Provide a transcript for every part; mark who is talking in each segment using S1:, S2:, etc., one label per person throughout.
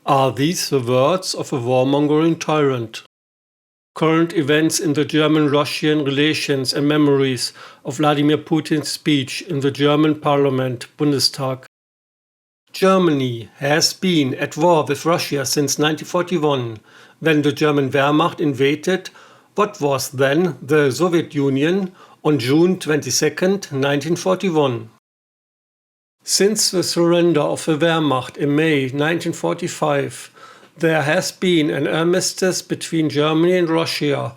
S1: Are these the words of a warmongering tyrant? Current events in the German-Russian relations and memories of Vladimir Putin's speech in the German parliament, Bundestag. Germany has been at war with Russia since 1941, when the German Wehrmacht invaded what was then the Soviet Union on June 22, 1941. Since the surrender of the Wehrmacht in May 1945, there has been an armistice between Germany and Russia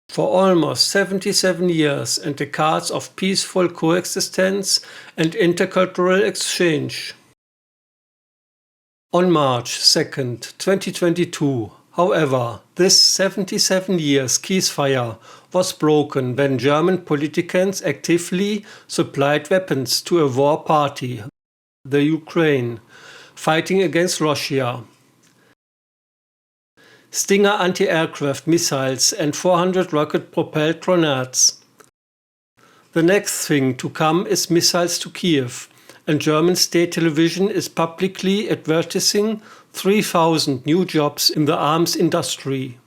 S1: for almost 77 years and decades of peaceful coexistence and intercultural exchange. On March 2, 2022, however, this 77 years ceasefire was broken when German politicians actively supplied weapons to a war party, the Ukraine, fighting against Russia. Stinger anti-aircraft missiles and 400 rocket-propelled grenades. The next thing to come is missiles to Kiev, and German state television is publicly advertising 3,000 new jobs in the arms industry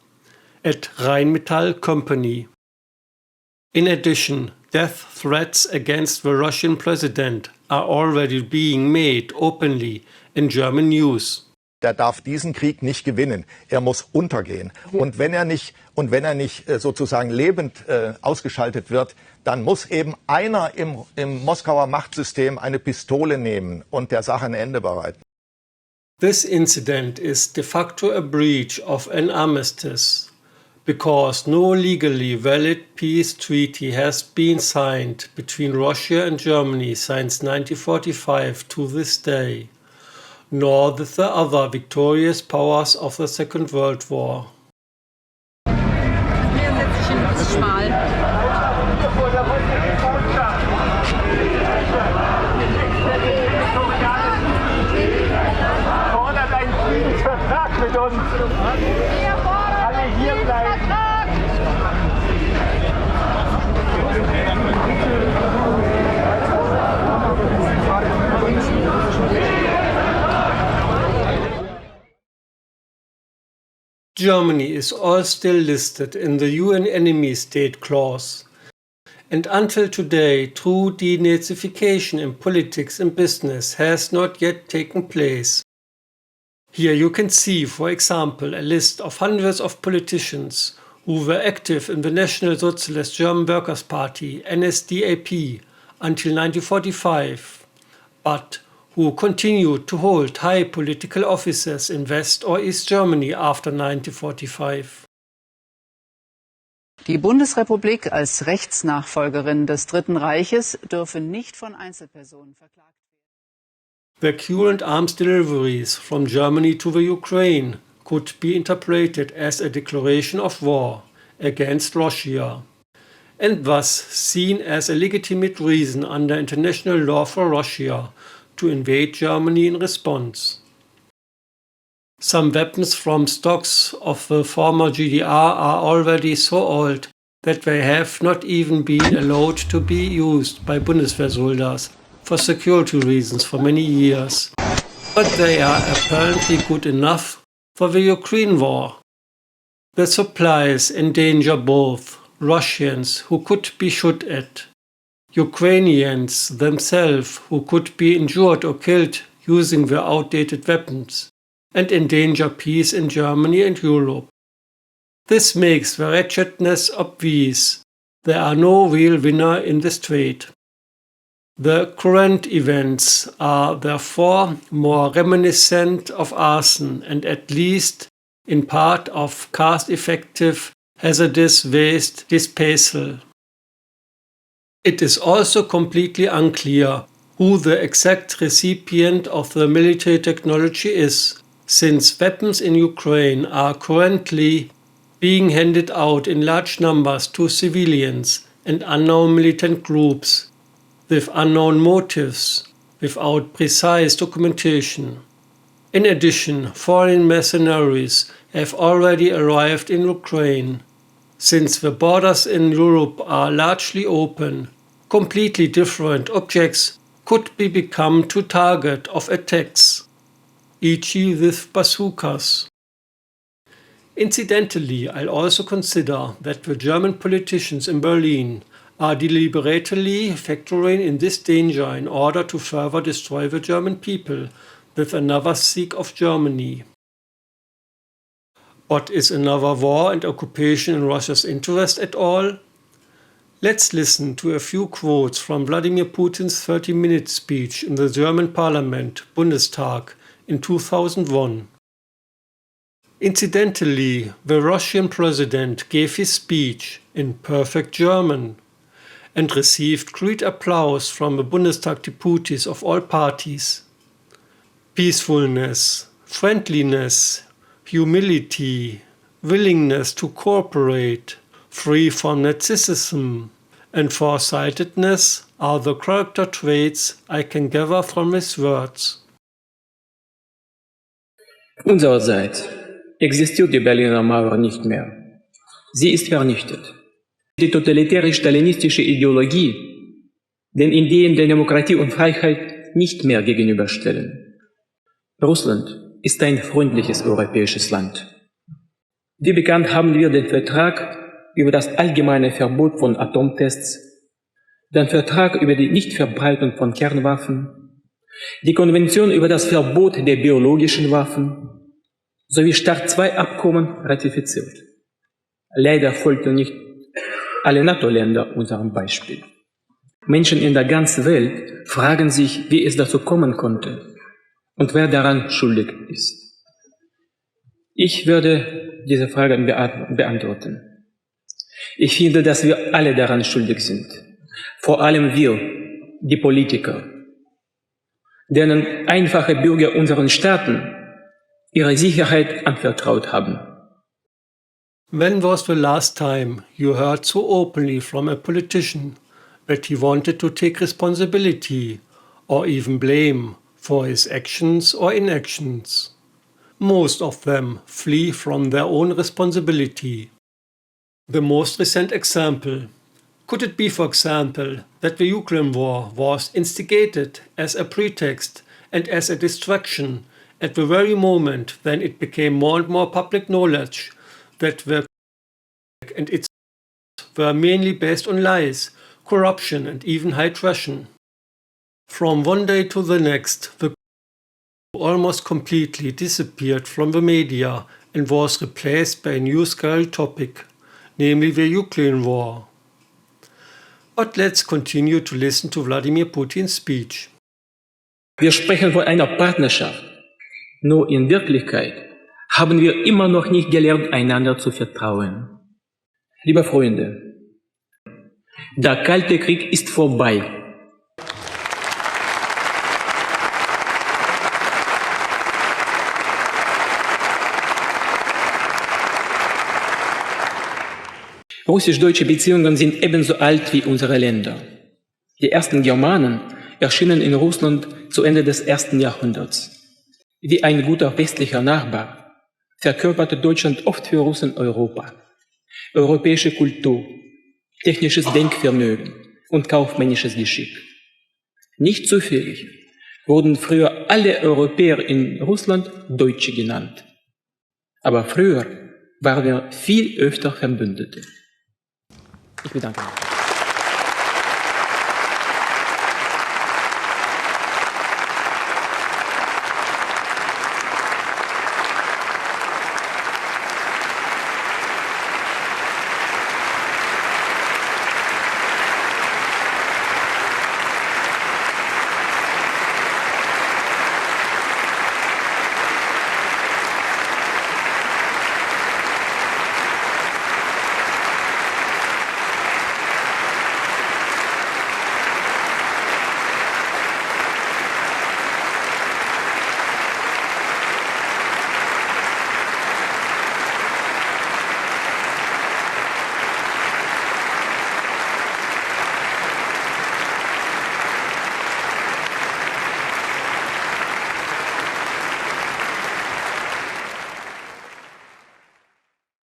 S1: at Rheinmetall Company. In addition, death threats against the Russian president are already being made openly in German news.
S2: Der darf diesen Krieg nicht gewinnen. Er muss untergehen. Und wenn er nicht sozusagen lebend ausgeschaltet wird, dann muss eben einer im Moskauer Machtsystem eine Pistole nehmen und der Sache ein Ende bereiten.
S1: This incident is de facto a breach of an armistice, because no legally valid peace treaty has been signed between Russia and Germany since 1945 to this day, nor with the other victorious powers of the Second World War.
S3: Mit uns. Alle hier bleiben.
S1: Germany is all still listed in the UN Enemy State Clause. And until today, true denazification in politics and business has not yet taken place. Here you can see, for example, a list of hundreds of politicians who were active in the National Socialist German Workers' Party, NSDAP, until 1945, but who continued to hold high political offices in West or East Germany after 1945.
S4: Die Bundesrepublik als Rechtsnachfolgerin des Dritten Reiches dürfe nicht von Einzelpersonen verklagt werden.
S1: The current arms deliveries from Germany to the Ukraine could be interpreted as a declaration of war against Russia, and thus seen as a legitimate reason under international law for Russia to invade Germany in response. Some weapons from stocks of the former GDR are already so old that they have not even been allowed to be used by Bundeswehrsoldiers for security reasons for many years, but they are apparently good enough for the Ukraine war. The supplies endanger both Russians who could be shot at, Ukrainians themselves who could be injured or killed using the outdated weapons, and endanger peace in Germany and Europe. This makes the wretchedness obvious. There are no real winner in this trade. The current events are therefore more reminiscent of arson and at least in part of cost-effective hazardous waste disposal. It is also completely unclear who the exact recipient of the military technology is, since weapons in Ukraine are currently being handed out in large numbers to civilians and unknown militant groups with unknown motives, without precise documentation. In addition, foreign mercenaries have already arrived in Ukraine. Since the borders in Europe are largely open, completely different objects could be become to target of attacks. e.g. with bazookas. Incidentally, I'll also consider that the German politicians in Berlin are deliberately factoring in this danger in order to further destroy the German people with another Sieg of Germany. But is another war and occupation in Russia's interest at all? Let's listen to a few quotes from Vladimir Putin's 30-minute speech in the German parliament, Bundestag, in 2001. Incidentally, the Russian president gave his speech in perfect German and received great applause from the Bundestag deputies of all parties. Peacefulness, friendliness, humility, willingness to cooperate, free from narcissism, and farsightedness are the character traits I can gather from his words.
S5: Unsererseits existiert die Berliner Mauer nicht mehr. Sie ist vernichtet. Die totalitäre stalinistische Ideologie, den Ideen der Demokratie und Freiheit nicht mehr gegenüberstellen. Russland ist ein freundliches europäisches Land. Wie bekannt haben wir den Vertrag über das allgemeine Verbot von Atomtests, den Vertrag über die Nichtverbreitung von Kernwaffen, die Konvention über das Verbot der biologischen Waffen sowie START-II-Abkommen ratifiziert. Leider folgten nicht alle NATO-Länder unserem Beispiel. Menschen in der ganzen Welt fragen sich, wie es dazu kommen konnte und wer daran schuldig ist. Ich werde diese Frage beantworten. Ich finde, dass wir alle daran schuldig sind. Vor allem wir, die Politiker, denen einfache Bürger unseren Staaten ihre Sicherheit anvertraut haben.
S1: When was the last time you heard so openly from a politician that he wanted to take responsibility or even blame for his actions or inactions? Most of them flee from their own responsibility. The most recent example. Could it be, for example, that the Ukraine war was instigated as a pretext and as a distraction at the very moment when it became more and more public knowledge that the and its were mainly based on lies, corruption and even high treason? From one day to the next, the almost completely disappeared from the media and was replaced by a new scary topic, namely the Ukraine war. But let's continue to listen to Vladimir Putin's speech.
S5: Wir sprechen von einer Partnerschaft. Nur in Wirklichkeit haben wir immer noch nicht gelernt, einander zu vertrauen. Liebe Freunde, der Kalte Krieg ist vorbei. Russisch-deutsche Beziehungen sind ebenso alt wie unsere Länder. Die ersten Germanen erschienen in Russland zu Ende des 1. Jahrhunderts. Wie ein guter westlicher Nachbar verkörperte Deutschland oft für Russen Europa. Europäische Kultur, technisches Denkvermögen und kaufmännisches Geschick. Nicht zufällig wurden früher alle Europäer in Russland Deutsche genannt. Aber früher waren wir viel öfter Verbündete. Ich bedanke mich.